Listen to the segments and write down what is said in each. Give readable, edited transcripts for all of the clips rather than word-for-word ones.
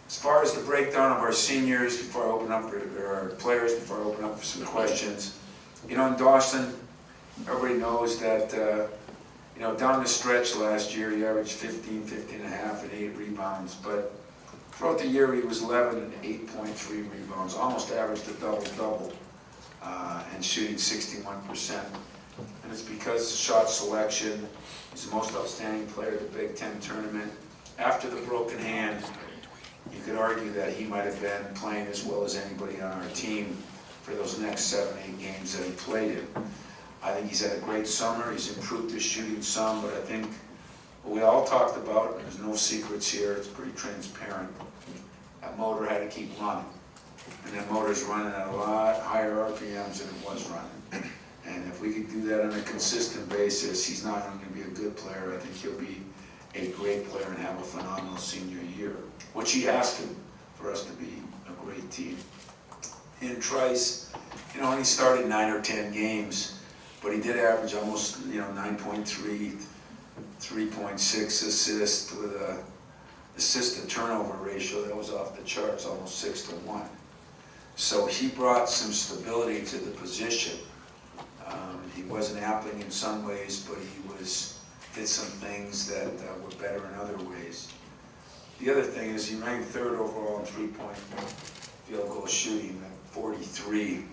As far as the breakdown of our seniors, before I open up for our players, before I open up for some questions, in Dawson, everybody knows that down the stretch last year, he averaged 15 and a half, and 8 rebounds. But throughout the year, he was 11 and 8.3 rebounds, almost averaged a double-double, and shooting 61%. And it's because shot selection. He's the most outstanding player of the Big Ten tournament. After the broken hand, you could argue that he might have been playing as well as anybody on our team for those next 7, 8 games that he played in. I think he's had a great summer. He's improved his shooting some, but I think what we all talked about, and there's no secrets here, it's pretty transparent, that motor had to keep running. And that motor's running at a lot higher RPMs than it was running. And if we could do that on a consistent basis, he's not only going to be a good player, I think he'll be a great player and have a phenomenal senior year, which he has to for us to be a great team. In Trice, he started 9 or 10 games, but he did average almost 9.3, 3.6 assists with a assist to turnover ratio that was off the charts, almost 6-to-1. So he brought some stability to the position. He wasn't appling in some ways, but he did some things that were better in other ways. The other thing is he ranked 3rd overall in 3-point field goal shooting at 43,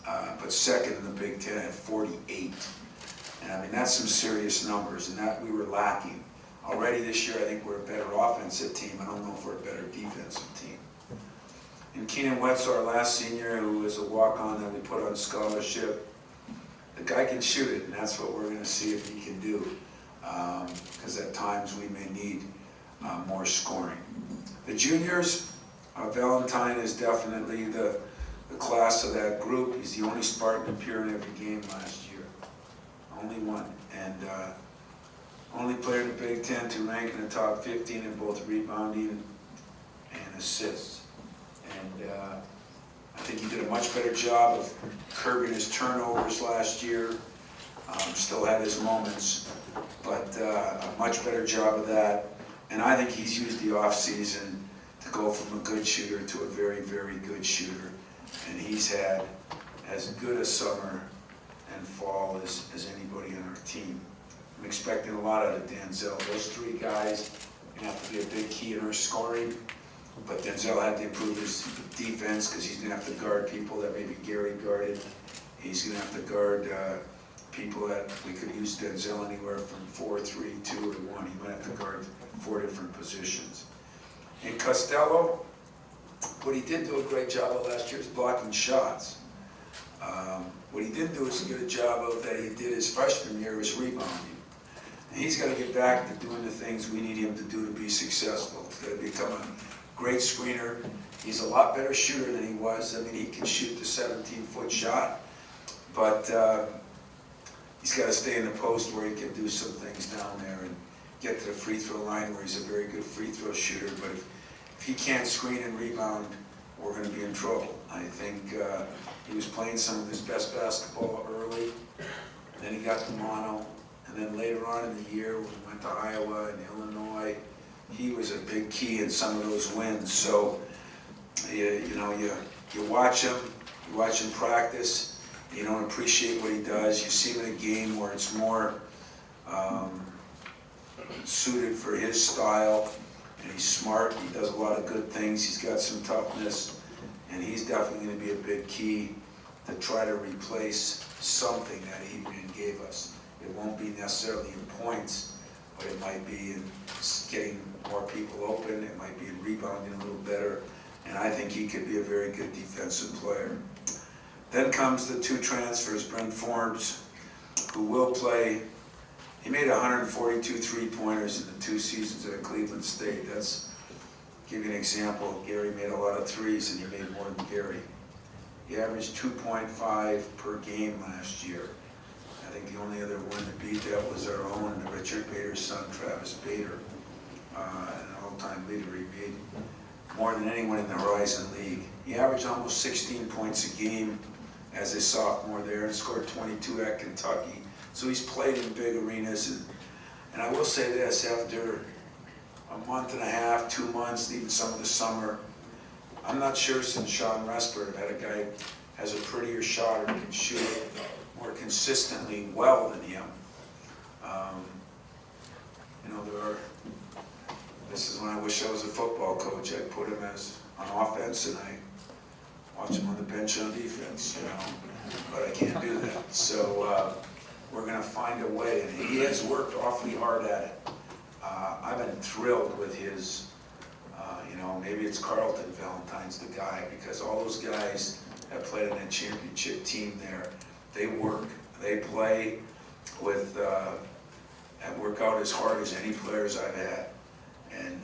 but 2nd in the Big Ten at 48. And I mean, that's some serious numbers, and that we were lacking. Already this year, I think we're a better offensive team. I don't know if we're a better defensive team. And Keenan Wetzel, our last senior, who is a walk-on that we put on scholarship, the guy can shoot it, and that's what we're going to see if he can do, because at times we may need more scoring. The juniors, Valentine is definitely the class of that group. He's the only Spartan to appear in every game last year. Only one. And only player in the Big Ten to rank in the top 15 in both rebounding and assists. And I think he did a much better job of curbing his turnovers last year. Still had his moments, but a much better job of that. And I think he's used the off-season to go from a good shooter to a very, very good shooter. And he's had as good a summer and fall as anybody on our team. I'm expecting a lot out of Denzel. Those 3 guys are going to have to be a big key in our scoring. But Denzel had to improve his defense because he's going to have to guard people that maybe Gary guarded. He's going to have to guard people that we could use Denzel anywhere from 4, 3, 2, or 1. He might have to guard 4 different positions. And Costello, what he did do a great job of last year is blocking shots. What he didn't do as good a job of that he did his freshman year was rebounding. And he's got to get back to doing the things we need him to do to be successful. He's got to become a great screener. He's a lot better shooter than he was. I mean, he can shoot the 17-foot shot, but he's got to stay in the post where he can do some things down there and get to the free throw line where he's a very good free throw shooter. But if he can't screen and rebound, we're going to be in trouble. I think he was playing some of his best basketball early, and then he got to mono, and then later on in the year when he went to Iowa and Illinois, he was a big key in some of those wins. So you watch him practice, you don't appreciate what he does. You see him in a game where it's more suited for his style, and he's smart. He does a lot of good things. He's got some toughness, and he's definitely going to be a big key to try to replace something that Adrian gave us. It won't be necessarily in points, but it might be in getting more people open. It might be in rebounding a little better, and I think he could be a very good defensive player. Then comes the 2 transfers, Brent Forbes, who will play. He made 142 3-pointers in the 2 seasons at Cleveland State. That's, give you an example, Gary made a lot of threes and he made more than Gary. He averaged 2.5 per game last year. I think the only other one to beat that was our own Richard Bader's son, Travis Bader, an all-time leader. He made more than anyone in the Horizon League. He averaged almost 16 points a game as a sophomore there and scored 22 at Kentucky. So he's played in big arenas. And I will say this, after a month and a half, 2 months, even some of the summer. I'm not sure since Sean Resper had a guy who has a prettier shot or can shoot it more consistently well than him. You know, this is when I wish I was a football coach. I'd put him as on offense and I watch him on the bench on defense, you know, but I can't do that. So we're gonna find a way, and he has worked awfully hard at it. I've been thrilled with his, you know, maybe it's Carlton Valentine's the guy, because all those guys that played in that championship team there, they work, they play with, and work out as hard as any players I've had. And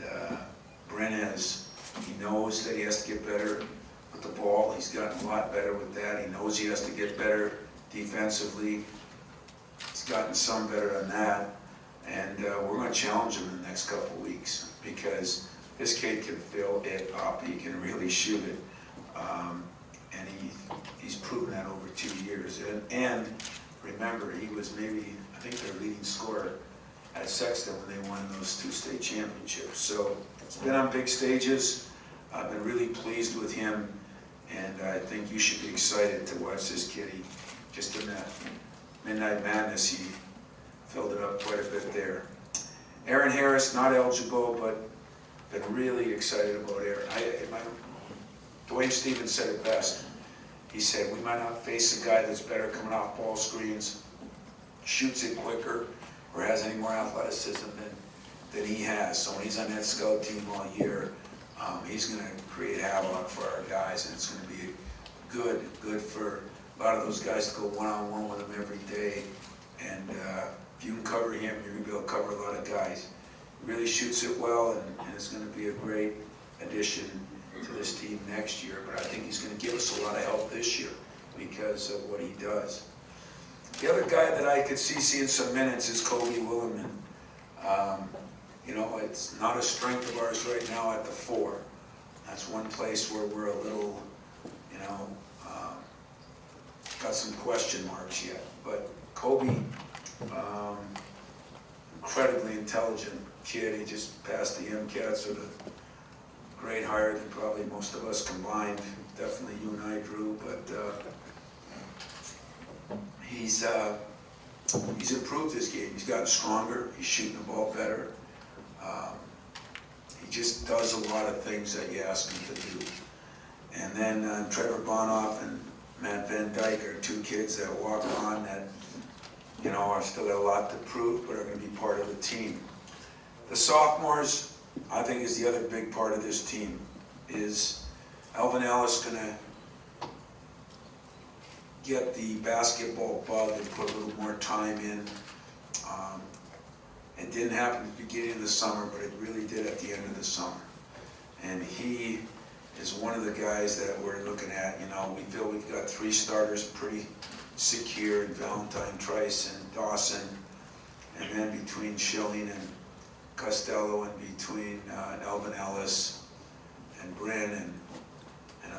Brent he knows that he has to get better with the ball. He's gotten a lot better with that. He knows he has to get better defensively. He's gotten some better than that. And we're going to challenge him in the next couple of weeks, because this kid can fill it up. He can really shoot it. And he's proven that over 2 years. And remember, he was maybe, I think, their leading scorer at Sexton when they won those 2 state championships. So it's been on big stages. I've been really pleased with him, and I think you should be excited to watch this kid. He just in that Midnight Madness, he filled it up quite a bit there. Aaron Harris, not eligible, but been really excited about Aaron. Dwayne Stevens said it best. He said, we might not face a guy that's better coming off ball screens, shoots it quicker, or has any more athleticism than he has. So when he's on that scout team all year, he's going to create havoc for our guys, and it's going to be good for a lot of those guys to go one-on-one with him every day. And if you can cover him, you're going to be able to cover a lot of guys. He really shoots it well, and it's going to be a great addition to this team next year. But I think he's going to give us a lot of help this year because of what he does. The other guy that I could see seeing some minutes is Kobe Williman. You know, it's not a strength of ours right now at the 4. That's one place where we're a little, you know, got some question marks yet. But Kobe, incredibly intelligent kid. He just passed the MCATs with a grade higher than probably most of us combined. Definitely you and I, Drew, but he's improved his game. He's gotten stronger. He's shooting the ball better. He just does a lot of things that you ask him to do. And then Trevor Bonoff and Matt Van Dyke are 2 kids that walk on that, you know, are still got a lot to prove, but are going to be part of the team. The sophomores, I think, is the other big part of this team. Is Elvin Ellis going to get the basketball bug and put a little more time in? It didn't happen at the beginning of the summer, but it really did at the end of the summer. And he is one of the guys that we're looking at. You know, we feel we've got 3 starters pretty secure, in Valentine, Trice, and Dawson. And then between Schilling and Costello, and between Elvin Ellis and Bryn, and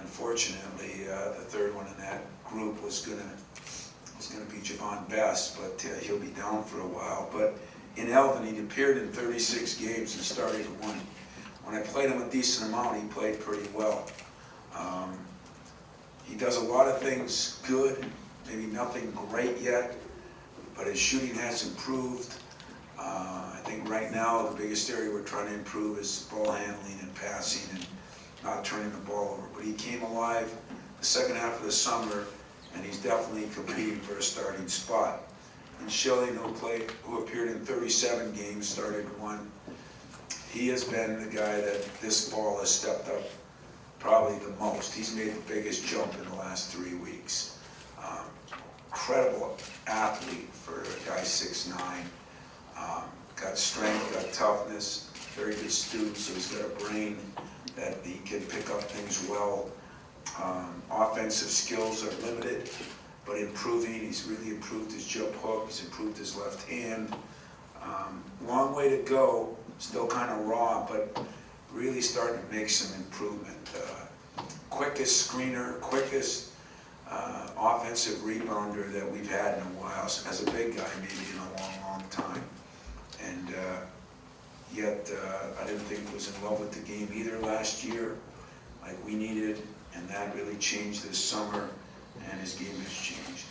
unfortunately the third one in that group was gonna be Javon Best, but he'll be down for a while. But in Elvin, he appeared in 36 games and started 1. When I played him a decent amount, he played pretty well. He does a lot of things good, maybe nothing great yet, but his shooting has improved. I think right now the biggest area we're trying to improve is ball handling and passing and not turning the ball over. But he came alive the second half of the summer, and he's definitely competing for a starting spot. And Schilling, who appeared in 37 games, started 1. He has been the guy that this fall has stepped up probably the most. He's made the biggest jump in the last 3 weeks. Incredible athlete for a guy 6'9". Got strength, got toughness, very good student, so he's got a brain that he can pick up things well. Offensive skills are limited, but improving. He's really improved his jump hook, he's improved his left hand. Long way to go, still kind of raw, but really starting to make some improvement. Quickest screener, quickest offensive rebounder that we've had in a while, as a big guy maybe in a long, long time. And yet I didn't think he was in love with the game either last year, like we needed, and that really changed this summer, and his game has changed.